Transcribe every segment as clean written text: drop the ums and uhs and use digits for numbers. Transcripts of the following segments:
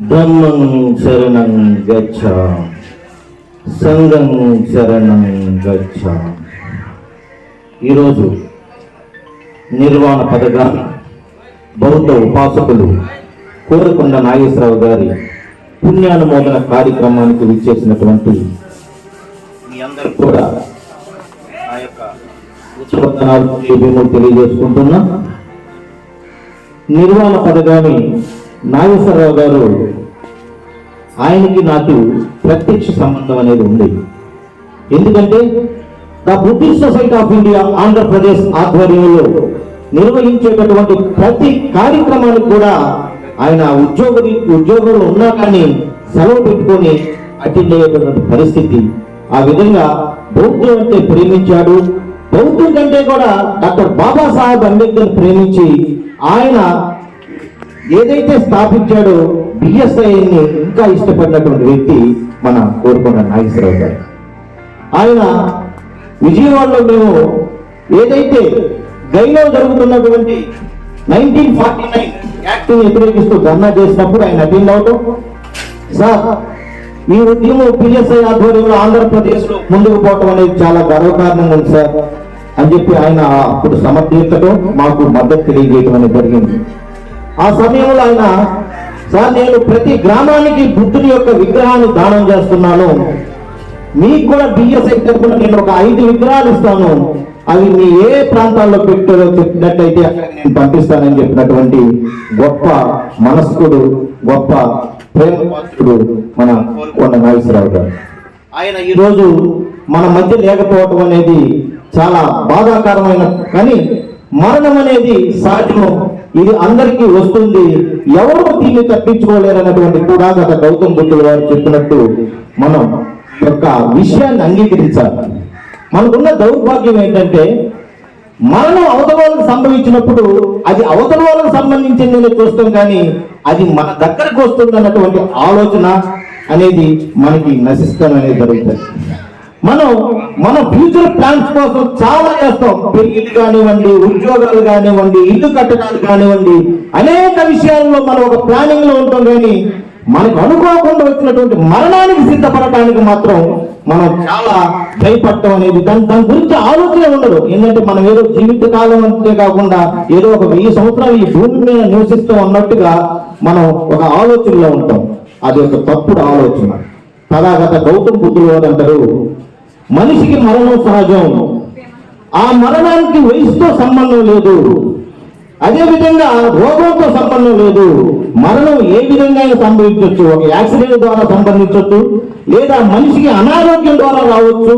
ధమ్మం శరణం గచ్చ, సంఘం శరణం గచ్చ. ఈరోజు నిర్వాణ పథకాన్ని బౌద్ధ ఉపాసకులు కోరకొండ నాగేశ్వరరావు గారి పుణ్యానుమోదన కార్యక్రమానికి విచ్చేసినటువంటి మీ అందరూ కూడా ఆ యొక్క ఉత్సవనాలు తెలియజేసుకుంటున్నా. నిర్వాణ పథకాన్ని నాగేశ్వరరావు గారు ఆయనకి నాకు ప్రత్యక్ష సంబంధం అనేది ఉంది. ఎందుకంటే the Buddhist society of India Andhra Pradesh ఆధ్వర్యంలో నిర్వహించేటటువంటి ప్రతి కార్యక్రమానికి కూడా ఆయన ఉద్యోగంలో ఉన్నా కానీ సెలవు పెట్టుకొని అటెండ్ అయ్యేటటువంటి పరిస్థితి. ఆ విధంగా బౌద్ధం అంటే ప్రేమించాడు. బౌద్ధం కంటే కూడా డాక్టర్ బాబాసాహెబ్ అంబేద్కర్ ప్రేమించి ఆయన ఏదైతే స్థాపించాడో బిఎస్ఐని ఇంకా ఇష్టపడినటువంటి వ్యక్తి మన కోరకొండ నాగేశ్వరరావు గారు. ఆయన విజయవాడలో మేము ఏదైతే గైలో జరుగుతున్నటువంటి 1949 యాక్ట్ వ్యతిరేకిస్తూ ధర్నా చేసినప్పుడు ఆయన అటెండ్ అవటం, సార్ ఈ ఉద్యమం పిఎస్ఐ ఆధ్వర్యంలో ఆంధ్రప్రదేశ్ లో ముందుకు పోవటం అనేది చాలా గర్వకారణంగా ఉంది సార్ అని చెప్పి ఆయన అప్పుడు సమర్థించడం, మాకు మద్దతు తెలియజేయడం అనేది జరిగింది. ఆ సమయంలో ఆయన, సార్ నేను ప్రతి గ్రామానికి బుద్ధుని యొక్క విగ్రహాన్ని దానం చేస్తున్నాను, మీకు కూడా బిఎస్ఐ తరఫున నేను ఒక 5 విగ్రహాలు ఇస్తాను, అవి మీ ఏ ప్రాంతాల్లో పెట్టారో చెప్పినట్లయితే నేను పంపిస్తానని చెప్పినటువంటి గొప్ప మనస్కుడు, గొప్ప ప్రేమపాత్రుడు మన కోరకొండ నాగేశ్వరరావు గారు. ఆయన ఈరోజు మన మధ్య లేకపోవటం అనేది చాలా బాధాకరమైన, కానీ మరణం అనేది సహజం, ఇది అందరికీ వస్తుంది, ఎవరు దీన్ని తప్పించుకోలేరన్నటువంటి పురాతన గౌతమ బుద్ధుడు వారు చెప్పినట్టు మనం యొక్క విషయాన్ని అంగీకరించాలి. మనకున్న దౌర్భాగ్యం ఏంటంటే మరణం అవతల వాళ్ళకి సంభవించినప్పుడు అది అవతల వాళ్ళకి సంబంధించిందని చూస్తాం, కానీ అది మన దగ్గరకు వస్తుంది అన్నటువంటి ఆలోచన అనేది మనకి నశిస్తాం అనేది జరుగుతుంది. మన ఫ్యూచర్ ప్లాన్స్ కోసం చాలా చేస్తాం, పెళ్లిళ్ళు కానివ్వండి, ఉద్యోగాలు కానివ్వండి, ఇల్లు కట్టడాలు కానివ్వండి, అనేక విషయాల్లో మనం ఒక ప్లానింగ్ లో ఉంటాం, కానీ మనకు అనుకోకుండా వచ్చినటువంటి మరణానికి సిద్ధపడటానికి మాత్రం మనం చాలా భయపడటం అనేది, దాని గురించి ఆలోచన ఉండదు. ఏంటంటే మనం ఏదో జీవితకాలం అంతే కాకుండా ఏదో ఒక 1000 సంవత్సరాలు ఈ భూమి మీద నివసిస్తాం అన్నట్టుగా మనం ఒక ఆలోచనలో ఉంటాం. అది ఒక తప్పుడు ఆలోచన. తథాగత గౌతమ బుద్ధుడు వారు అంటారు, మనిషికి మరణం సహజం, ఆ మరణానికి వయసుతో సంబంధం లేదు, అదేవిధంగా రోగంతో సంబంధం లేదు. మరణం ఏ విధంగా సంభవించవచ్చు, ఒక యాక్సిడెంట్ ద్వారా సంబంధించవచ్చు, లేదా మనిషికి అనారోగ్యం ద్వారా రావచ్చు,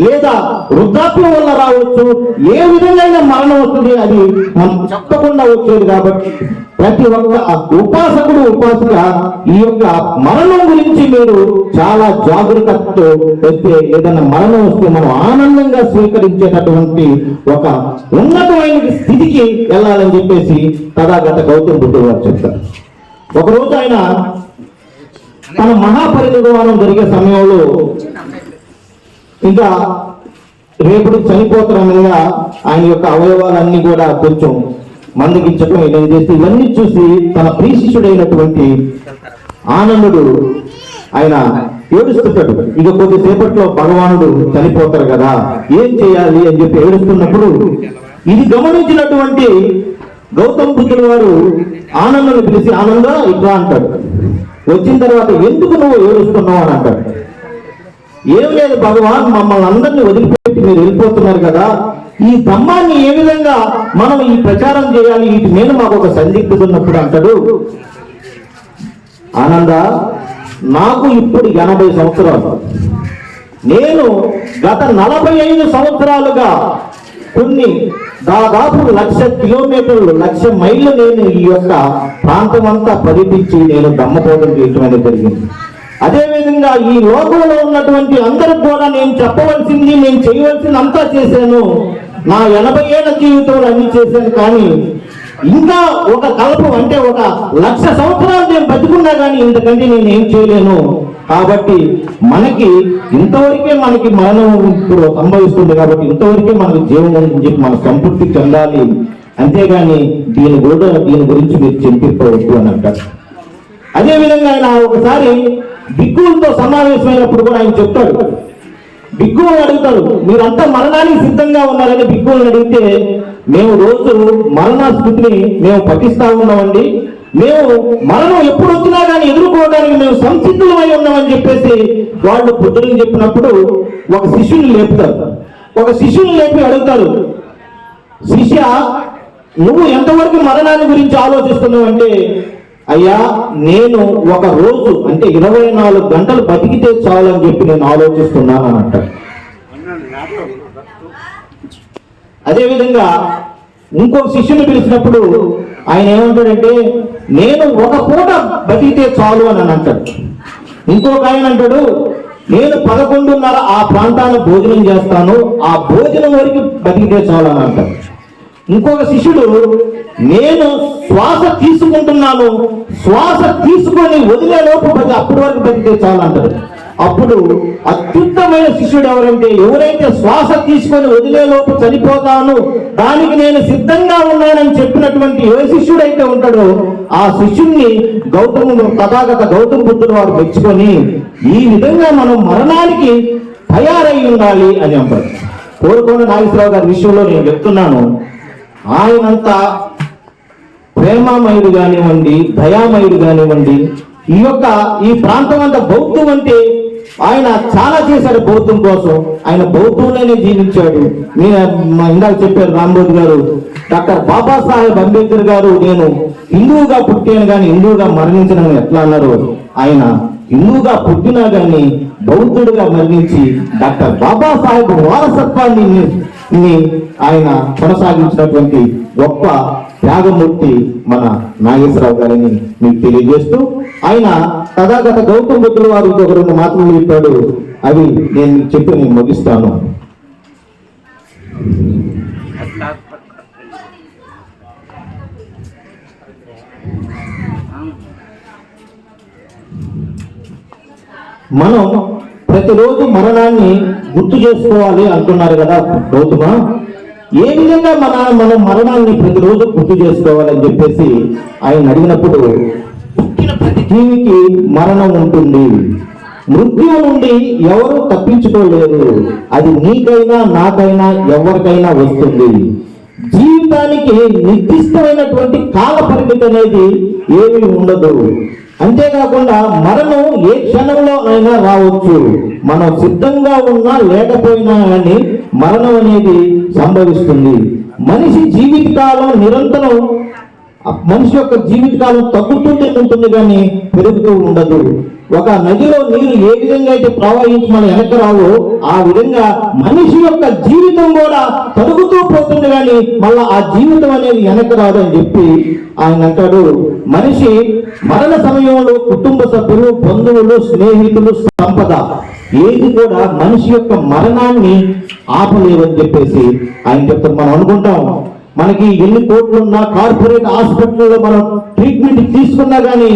లేదా వృద్ధాప్యం వల్ల రావచ్చు. ఏ విధంగా మరణం వస్తుంది అది మనం చెప్పకుండా వచ్చేది. కాబట్టి ప్రతి ఒక్క ఉపాసకుడు, ఉపాసక ఈ యొక్క మరణం గురించి మీరు చాలా జాగరూకతతో వస్తే, ఏదైనా మరణం వస్తే మనం ఆనందంగా స్వీకరించేటటువంటి ఒక ఉన్నతమైన స్థితికి వెళ్ళాలని చెప్పేసి తథాగత గౌతమ బుద్ధుడు వారు చెప్తారు. ఒకరోజు ఆయన తన మహాపరినిర్వాణం జరిగే సమయంలో ఇంకా రేపటి చనిపోతారనగా ఆయన యొక్క అవయవాలన్నీ కూడా కొంచెం మందగించడం ఏం చేసి ఇవన్నీ చూసి తన ప్రియశిష్యుడైనటువంటి ఆనందుడు ఆయన ఏడుస్తుంటాడు. ఇక కొద్దిసేపట్లో భగవానుడు చనిపోతారు కదా, ఏం చేయాలి అని చెప్పి ఏడుస్తున్నప్పుడు ఇది గమనించినటువంటి గౌతమ బుద్ధుడు వారు ఆనందాన్ని పిలిచి, ఆనంద ఇట్లా అంటాడు. వచ్చిన తర్వాత ఎందుకు నువ్వు ఏడుస్తున్నావు అని అంటాడు. ఏం లేదు భగవాన్, మమ్మల్ని అందరినీ వదిలిపెట్టి మీరు వెళ్ళిపోతున్నారు కదా, ఈ ధమ్మాన్ని ఏ విధంగా మనం ఈ ప్రచారం చేయాలి, వీటి మీద మాకు ఒక సందిగ్ధత ఉన్నప్పుడు అంటాడు, ఆనంద నాకు ఇప్పుడు 80 సంవత్సరాలు, నేను గత 45 సంవత్సరాలుగా కొన్ని దాదాపు 1,00,000 కిలోమీటర్లు 1,00,000 మైళ్ళు నేను ఈ యొక్క ప్రాంతం అంతా పరిపించి నేను ధమ్మబోధన చేయటం అనేది జరిగింది. అదేవిధంగా ఈ లోకంలో ఉన్నటువంటి అందరికి కూడా నేను చెప్పవలసింది, నేను చేయవలసింది అంతా చేశాను. నా 80 ఏళ్ల జీవితంలో అన్ని చేశాను, కానీ ఇంకా ఒక కల్పం అంటే ఒక 1,00,000 సంవత్సరాలు నేను బతుకున్నా కానీ ఇంతకంటే నేను ఏం చేయలేను. కాబట్టి మనకి ఇంతవరకే మనకి మరణం ఇప్పుడు సంభవిస్తుంది, కాబట్టి ఇంతవరకే మనకి జీవం అని చెప్పి మన సంతృప్తి చెందాలి, అంతేగాని దీని గురించి మీరు చింతిపోవద్దు అని అంటారు. అదేవిధంగా ఆయన ఒకసారి బిక్కులతో సమావేశమైనప్పుడు కూడా ఆయన చెప్తాడు, బిక్కులను అడుగుతారు, మీరంతా మరణానికి సిద్ధంగా ఉన్నారని బిక్కులను అడిగితే, మేము రోజు మరణ స్థితిని మేము పఠిస్తా ఉన్నామండి, మేము మరణం ఎప్పుడు వచ్చినా కానీ ఎదుర్కోవడానికి మేము సంసిద్ధులమై ఉన్నామని చెప్పేసి వాళ్ళు బుద్ధుడికి చెప్పినప్పుడు ఒక శిష్యుని లేపుతారు. ఒక శిష్యుని లేపి అడుగుతారు, శిష్య నువ్వు ఎంతవరకు మరణాన్ని గురించి ఆలోచిస్తున్నావు అంటే, అయ్యా నేను ఒక రోజు అంటే 24 గంటలు బతికితే చాలని చెప్పి నేను ఆలోచిస్తున్నాను అని అంటాడు. అదేవిధంగా ఇంకో శిష్యుని పిలిచినప్పుడు ఆయన ఏమంటాడంటే, నేను ఒక పూట బతికితే చాలు అని అంటాడు. ఇంకొక ఆయన అంటాడు, నేను 11:30 ఆ ప్రాంతాన్ని భోజనం చేస్తాను, ఆ భోజనం వరకు బతికితే చాలు అని అంటాడు. ఇంకొక శిష్యుడు, నేను శ్వాస తీసుకుంటున్నాను, శ్వాస తీసుకొని వదిలేలోపు అప్పటి వరకు బతికితే చాలు అంటాడు. అప్పుడు అత్యుత్తమైన శిష్యుడు ఎవరంటే, ఎవరైతే శ్వాస తీసుకొని వదిలేలోపు చనిపోతాను, దానికి నేను సిద్ధంగా ఉన్నానని చెప్పినటువంటి ఏ శిష్యుడైతే ఉంటాడో ఆ శిష్యుణ్ణి తథాగత గౌతమ బుద్ధుడు వారు మెచ్చుకొని, ఈ విధంగా మనం మరణానికి తయారై ఉండాలి అని అంటారు. కోరుకొండ నాగేశ్వరరావు గారి విషయంలో నేను చెప్తున్నాను, ఆయనంతా ప్రేమమయుడు కానివ్వండి, దయామయుడు కానివ్వండి, ఈ ప్రాంతం అంతా బౌద్ధం అంటే ఆయన చాలా చేశాడు బౌద్ధం కోసం. ఆయన బౌద్ధంలోనే జీవించాడు. ఇందాక చెప్పారు రాంబోధ్ గారు, డాక్టర్ బాబాసాహెబ్ అంబేద్కర్ గారు నేను హిందువుగా పుట్టాను కానీ హిందువుగా మరణించను ఎట్లా అన్నారు, ఆయన హిందువుగా పుట్టినా కానీ బౌద్ధుడిగా మరణించి డాక్టర్ బాబాసాహెబ్ వారసత్వాన్ని ఆయన కొనసాగించినటువంటి గొప్ప త్యాగమూర్తి మన నాగేశ్వరరావు గారిని మీకు తెలియజేస్తూ, ఆయన తథాగత గౌతమ బుద్ధుడు వారు ఒక 2 మాటలు చెప్పాడు, అవి నేను చెప్పి నేను ముగిస్తాను. మనం ప్రతిరోజు మరణాన్ని గుర్తు చేసుకోవాలి అంటున్నారు కదా గౌతమ, ఏ విధంగా మనం మరణాన్ని ప్రతిరోజు గుర్తు చేసుకోవాలని చెప్పేసి ఆయన అడిగినప్పుడు, పుట్టిన ప్రతి జీవికి మరణం ఉంటుంది, మృత్యువు నుండి ఎవరు తప్పించుకోలేరు, అది నీకైనా నాకైనా ఎవరికైనా వస్తుంది. జీవితానికి నిర్దిష్టమైనటువంటి కాల పరిమితి అనేది ఏమీ ఉండదు. అంతేకాకుండా మరణం ఏ క్షణంలో అయినా రావచ్చు. మనం సిద్ధంగా ఉన్నా లేకపోయినా కానీ మరణం అనేది సంభవిస్తుంది. మనిషి జీవితకాలం నిరంతరం, మనిషి యొక్క జీవితకాలం తగ్గుతూనే ఉంటుంది కానీ పెరుగుతూ ఉండదు. ఒక నదిలో నీరు ఏ విధంగా అయితే ప్రవహించి మన వెనక రావో ఆ విధంగా మనిషి యొక్క జీవితం కూడా తరుగుతూ పోతుంది కానీ మళ్ళా ఆ జీవితం అనేది వెనక రాదు అని చెప్పి ఆయన అంటాడు. మనిషి మరణ సమయంలో కుటుంబ సభ్యులు, బంధువులు, స్నేహితులు, సంపద ఏది కూడా మనిషి యొక్క మరణాన్ని ఆపలేవని చెప్పేసి ఆయన చెప్తారు. మనం అనుకుంటాం మనకి ఎన్ని కోట్లున్నా కార్పొరేట్ హాస్పిటల్లో మనం ట్రీట్మెంట్ తీసుకున్నా కానీ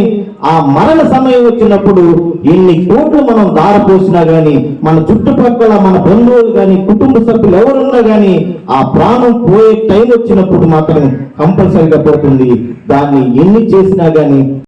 ఆ మరణ సమయం వచ్చినప్పుడు ఎన్ని కోట్లు మనం దారపోసినా కానీ మన చుట్టుపక్కల మన బంధువులు కానీ కుటుంబ సభ్యులు ఎవరున్నా కానీ ఆ ప్రాణం పోయే టైం వచ్చినప్పుడు మాత్రం కంపల్సరీగా పోతుంది. దాన్ని ఎన్ని చేసినా కానీ